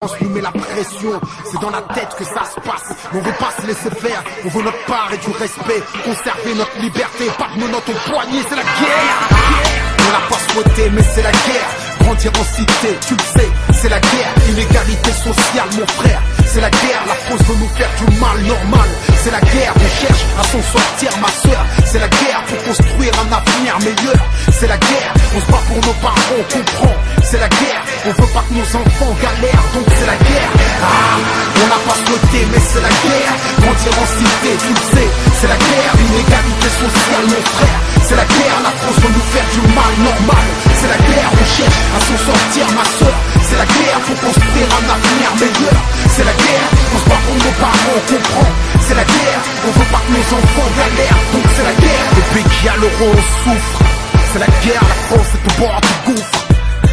On nous met la pression, c'est dans la tête que ça se passe. On veut pas se laisser faire, on veut notre part et du respect. Conserver notre liberté, pas de menottes au poignet, c'est la guerre. On l'a pas souhaité, mais c'est la guerre. Grandir en cité, tu le sais, c'est la guerre. Inégalité sociale, mon frère, c'est la guerre. La France veut nous faire du mal normal, c'est la guerre. On cherche à s'en sortir, ma soeur. C'est la guerre pour construire un avenir meilleur. C'est la guerre, on se bat pour nos parents, on comprend. C'est la guerre, on veut pas que nos enfants galèrent, donc c'est la guerre. On n'a pas souhaité, mais c'est la guerre. Grandir en cité, tu le sais, c'est la guerre. Inégalité sociale, mon frère, c'est la guerre. La France veut nous faire du mal normal, c'est la guerre. On cherche à s'en sortir, ma soeur. C'est la guerre pour construire un avenir meilleur. C'est la guerre, on se bat pour nos parents, on comprend. C'est la guerre, on veut pas que nos enfants galèrent, donc c'est la guerre. Depuis qu'il y a l'euro, on souffre. C'est la guerre, la France est au bord du gouffre.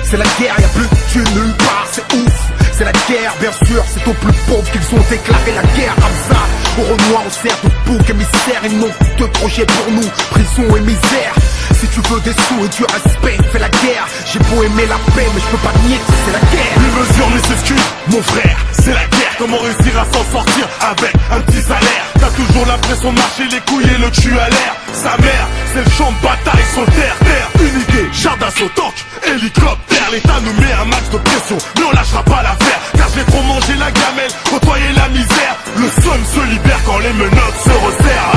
C'est la guerre, y'a plus de thunes nulle part, c'est ouf. C'est la guerre, bien sûr, c'est aux plus pauvres qu'ils ont déclaré la guerre comme ça. Au Renoir, on sert de bouc émissaire. Ils n'ont que deux projets pour nous, prison et misère. Si tu veux des sous et du respect, fais la guerre. J'ai beau aimer la paix, mais je peux pas nier que c'est la guerre. Plus mesure mais s'excuse, mon frère, c'est la guerre. Comment réussir à s'en sortir avec un petit salaire? T'as toujours l'impression de marcher les couilles et le cul à l'air. Sa mère, c'est le champ de bataille, son terre uniqué, jardin au tank, hélicoptère. L'État nous met un max de pression, mais on lâchera pas l'affaire. Car j'ai trop mangé la gamelle, côtoyer la misère. Le somme se libère quand les menottes se resserrent.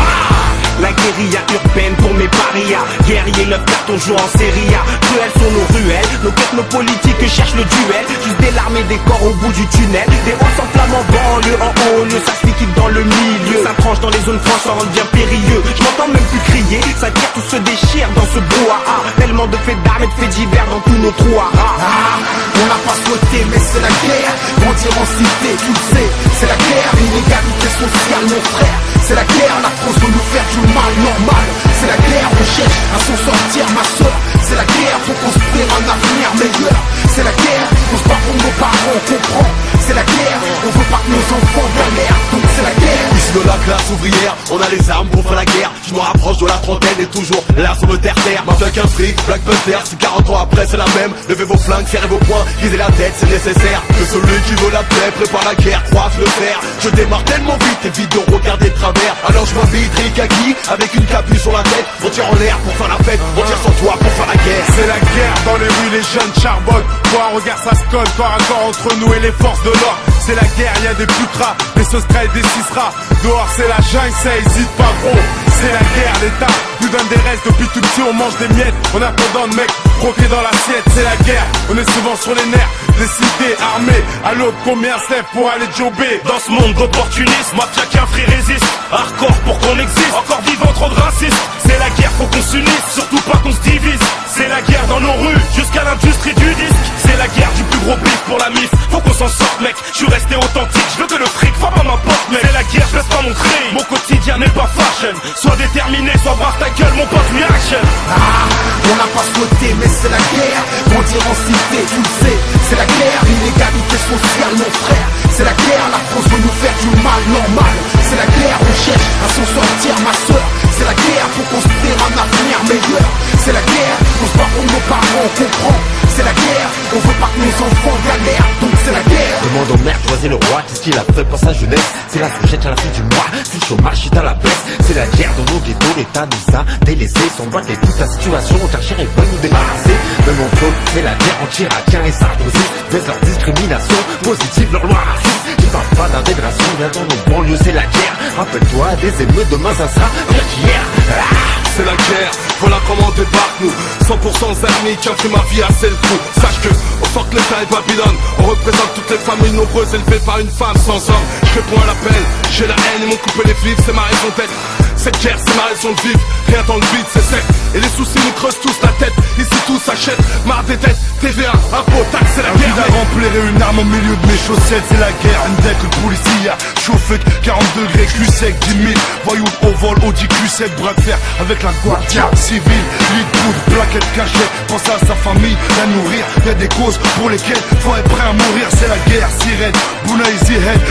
La guérilla urbaine pour mes parias. Guerriers, 9 cartons jouent en série A. Cruelles sont nos ruelles, nos technopolitiques cherchent le duel. Juste des larmes et des corps au bout du tunnel. Des rôles s'enflamment en banlieue, en haut lieu. Ça se liquide dans le milieu, ça tranche dans les zones franches, ça rend bien périlleux. Je m'entends même plus crier, ça tire, tout se déchire dans ce brouhaha. Tellement de faits d'armes et de faits divers dans tous nos trous à rats. On n'a pas souhaité, mais c'est la guerre. Grandir en cité, tu le sais, c'est la guerre. L'inégalité sociale, mon frère, c'est la guerre. La France veut nous faire du mal normal, c'est la guerre. On cherche à s'en sortir, ma soeur. C'est la guerre pour construire un avenir meilleur. C'est la guerre, on se bat pour nos parents, on comprend. C'est la guerre, on veut pas que nos enfants galèrent, donc c'est la guerre. Ici de la classe ouvrière, on a les armes pour faire la guerre. Je me rapproche de la trentaine et toujours là sur le terre-terre. Avec un fric, Black Panther, si 40 ans après c'est la même. Levez vos flingues, serrez vos poings, visez la tête, c'est nécessaire. Que celui qui veut la paix prépare la guerre, croise le fer. Je démarre tellement vite, évite de regarder de travers. Alors je m'habille Rikaki, avec une capuche sur la tête. On tire en l'air pour faire la fête, on tire sur toi pour faire la guerre. C'est la guerre dans les rues, les jeunes charbonnent. Toi un regard ça se colle, corps à corps entre nous et les forces de l'ordre. C'est la guerre, y'a des putras, des secrets et des cisras. Dehors c'est la jungle, ça hésite pas gros. C'est la guerre, l'État nous donne des restes. Depuis tout petit on mange des miettes, en attendant de mecs croquer dans l'assiette. C'est la guerre, on est souvent sur les nerfs. Des cités armées, à l'aube combien c'est pour aller jobber. Dans ce monde d'opportunisme, moi qu'un frère résiste. Hardcore pour qu'on existe, encore vivant trop de racistes. C'est la guerre, faut qu'on s'unisse, surtout pas qu'on se divise. C'est la guerre dans nos rues, jusqu'à l'industrie du disque. C'est la guerre du plus gros bif pour la mif. Faut qu'on s'en sorte mec, je suis resté authentique. Je veux que le fric, faut pas m'importe mec. C'est la guerre, je laisse pas mon cri. Mon quotidien n'est pas fashion. Sois déterminé, sois brave ta gueule, mon pote, reaction. On n'a pas souhaité, mais c'est la guerre. Grandir en cité, tu le sais, c'est la guerre. L'inégalité sociale, mon frère, c'est la guerre. La France veut nous faire du mal normal, c'est la guerre. On cherche à s'en sortir, ma soeur. C'est la guerre pour construire un avenir meilleur. C'est la guerre, on se bat pour nos parents, on comprend. C'est la guerre, on veut pas que nos enfants galèrent, donc c'est la guerre. Demande au maire, choisis le roi, qu'est-ce qu'il a fait pour sa jeunesse? C'est la sujette à la fin du mois, si le chômage est à la baisse. C'est la guerre dans nos ghettos, l'État nous a délaissés. Sans boîte et toute la situation, on chercherait pas nous débarrasser. De mon trône, c'est la guerre anti-irakien et Sarkozy. Baisse leur discrimination, positive leur loi raciste. Ils parlent pas d'intégration, viens dans nos banlieues, c'est la guerre. Rappelle-toi des émeutes, demain ça sera pire qu'hier. C'est la guerre, voilà comment on débarque nous. 100% amis qui ont pris ma vie à celle coup. Sache que, au fort que l'État et Babylone, on représente toutes les familles nombreuses élevées par une femme sans homme. Je réponds à l'appel, j'ai la haine, ils m'ont coupé les vifs, c'est ma raison d'être. Cette guerre c'est ma raison de vivre, rien dans le vide c'est sec. Et les soucis nous creusent tous la tête, ici tout s'achète. Marre des dettes, TVA, impôts, taxes, c'est la guerre. Un remplir et une arme au milieu de mes chaussettes, c'est la guerre. Une deck, le policier, chauffé, 40 degrés, cul sec, 10 000. Voyous au vol, Audi Q7, bras de fer avec la guardia civile. Lit de poudre, plaquette cachée, pense à sa famille, la nourrir. Y'a des causes pour lesquelles faut être prêt à mourir. C'est la guerre, sirène, Bouna Easy Head.